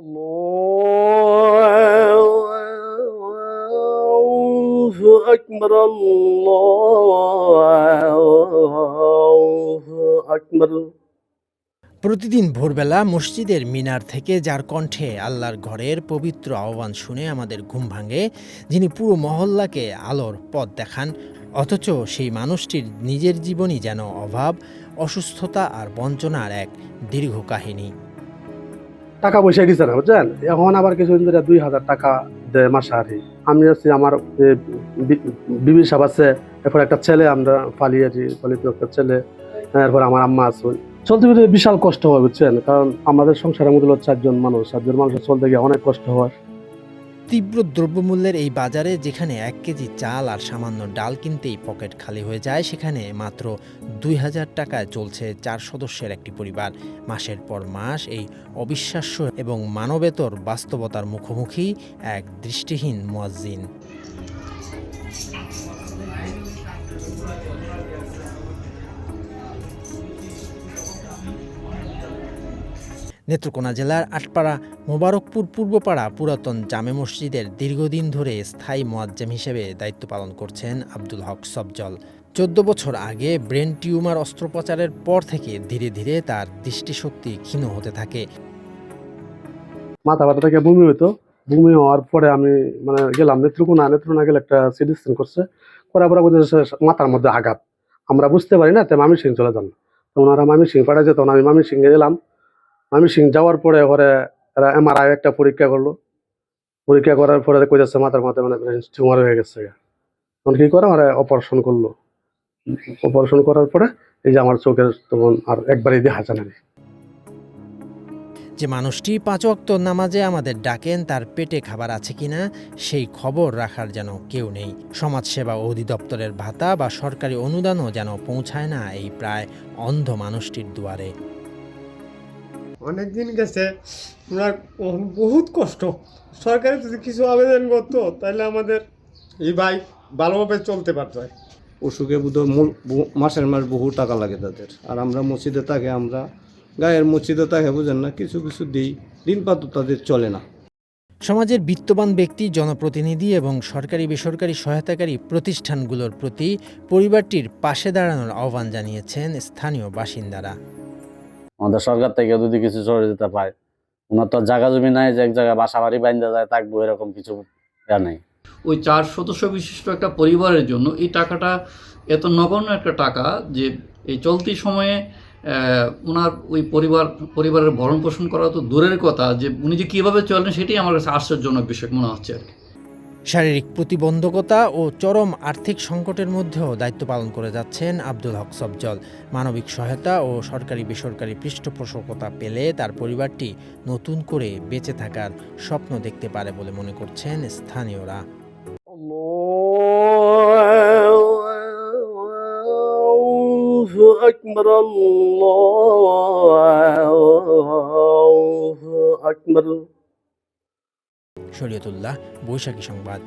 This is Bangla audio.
আল্লাহু আকবার, আল্লাহু আকবার। প্রতিদিন ভোরবেলা মসজিদের মিনার থেকে যার কণ্ঠে আল্লাহর ঘরের পবিত্র আহ্বান শুনে আমাদের ঘুম ভাঙে, যিনি পুরো মহল্লাকে আলোর পথ দেখান, অথচ সেই মানুষটির নিজের জীবনই যেন অভাব, অসুস্থতা আর বঞ্চনার এক দীর্ঘ কাহিনী। টাকা পয়সা দিচ্ছে না, বুঝছেন? এখন আবার কিছুদিন ধরে 2,000 টাকা দেয় মাসে আর কি। আমি হচ্ছি আমার বিবি সাহেব আছে, এরপর একটা ছেলে আমরা পালিয়েছি, পালিত একটা ছেলে, এরপর আমার আম্মা আছে। চলতে গেলে বিশাল কষ্ট হয়, বুঝছেন? কারণ আমাদের সংসারের মধ্যে 4জন মানুষের চলতে গিয়ে অনেক কষ্ট হয়। তীব্র দ্রব্যমূল্যের এই বাজারে যেখানে 1 কেজি চাল আর সামান্য ডাল কিনতেই পকেট খালি হয়ে যায়, সেখানে মাত্র 2,000 টাকায় চলছে 4 সদস্যের একটি পরিবার। মাসের পর মাস এই অবিশ্বাস্য এবং মানবেতর বাস্তবতার মুখোমুখি এক দৃষ্টিহীন মুয়াজ্জিন। নেত্রকোনা জেলার আটপাড়া মোবারকপুর পূর্বপাড়া পুরাতন জামে মসজিদের দীর্ঘদিন ধরে স্থায়ী মুয়াজ্জেম হিসেবে দায়িত্ব পালন করছেন আব্দুল হক সফজল। 14 বছর আগে ব্রেন টিউমার অস্ত্রোপচারের পর থেকে ধীরে ধীরে তার দৃষ্টিশক্তি ক্ষীণ হতে থাকে। মাথা ব্যথা থেকে বমি হইতো। বমি হওয়ার পরে আমি গেলাম নেত্রকোনা গেলে একটা সিটি স্ক্যান করছে, করার পরে মাথার মধ্যে আঘাত। আমরা বুঝতে পারি না, তাই মামিসিং চলে যান। তো ওনারা মামিসিং পাঠাইছে, তখন আমি মামিসিংয়ে গেলাম। মামিসিং যাওয়ার পরে এরা এমআরআই একটা পরীক্ষা করলো। পরীক্ষা করার পরে কইতেছে মাথার মধ্যে ব্রেন টিউমার হয়ে গেছে। তখন কি করে ওরা অপারেশন করলো। অপারেশন করার পরে এই যে আমার চোখের তখন আর একবারই দেখা যায় না। যে মানুষটি 5 ওয়াক্ত নামাজে আমাদের ডাকেন, তার পেটে খাবার আছে কিনা সেই খবর রাখার যেন কেউ নেই। সমাজসেবা অধিদপ্তরের ভাতা বা সরকারি অনুদানও যেন পৌঁছায় না এই প্রায় অন্ধ মানুষটির দুয়ারে। অনেক দিন গেছে, ওনার বহুত কষ্ট। সরকারে যদি কিছু আবেদন করতো তাহলে আমাদের এই ভাই ভালোভাবে চলতে পারত। অসুখে মাসের মাস বহু টাকা লাগে তাদের। আর আমরা মসজিদে থাকে, আমরা গায়ের মসজিদে থাকে, বুঝেন না, কিছু কিছু দিই, দিনপাত তাদের চলে না। সমাজের বিত্তবান ব্যক্তি, জনপ্রতিনিধি এবং সরকারি বেসরকারি সহায়তাকারী প্রতিষ্ঠানগুলোর প্রতি পরিবারটির পাশে দাঁড়ানোর আহ্বান জানিয়েছেন স্থানীয় বাসিন্দারা। আমাদের সরকার থেকে যদি কিছু সহযোগিতা পায়, ওনার তো জায়গা জমি নাই যে এক জায়গায় বাসা বাড়ি বাইন্ধা যায় থাকবো, এরকম কিছু নেই। ওই 4 সদস্য বিশিষ্ট একটা পরিবারের জন্য এই টাকাটা এত নগণ্য একটা টাকা যে এই চলতি সময়ে ওনার ওই পরিবারের ভরণ পোষণ করা তো দূরের কথা, যে উনি যে কীভাবে চলেন সেটাই আমার কাছে আশ্চর্যজনক বিষয় মনে হচ্ছে আর কি। শারীরিক প্রতিবন্ধকতা ও চরম আর্থিক সংকটের মধ্যেও দায়িত্ব পালন করে যাচ্ছেন আব্দুল হক সফজল। মানবিক সহায়তা ও সরকারি বেসরকারি পৃষ্ঠপোষকতা পেলে তার পরিবারটি নতুন করে বেঁচে থাকার স্বপ্ন দেখতে পারে বলে মনে করছেন স্থানীয়রা। আল্লাহু আকবার, আল্লাহু আকবার। শরীয়তুল্লাহ, বৈশাখী সংবাদ।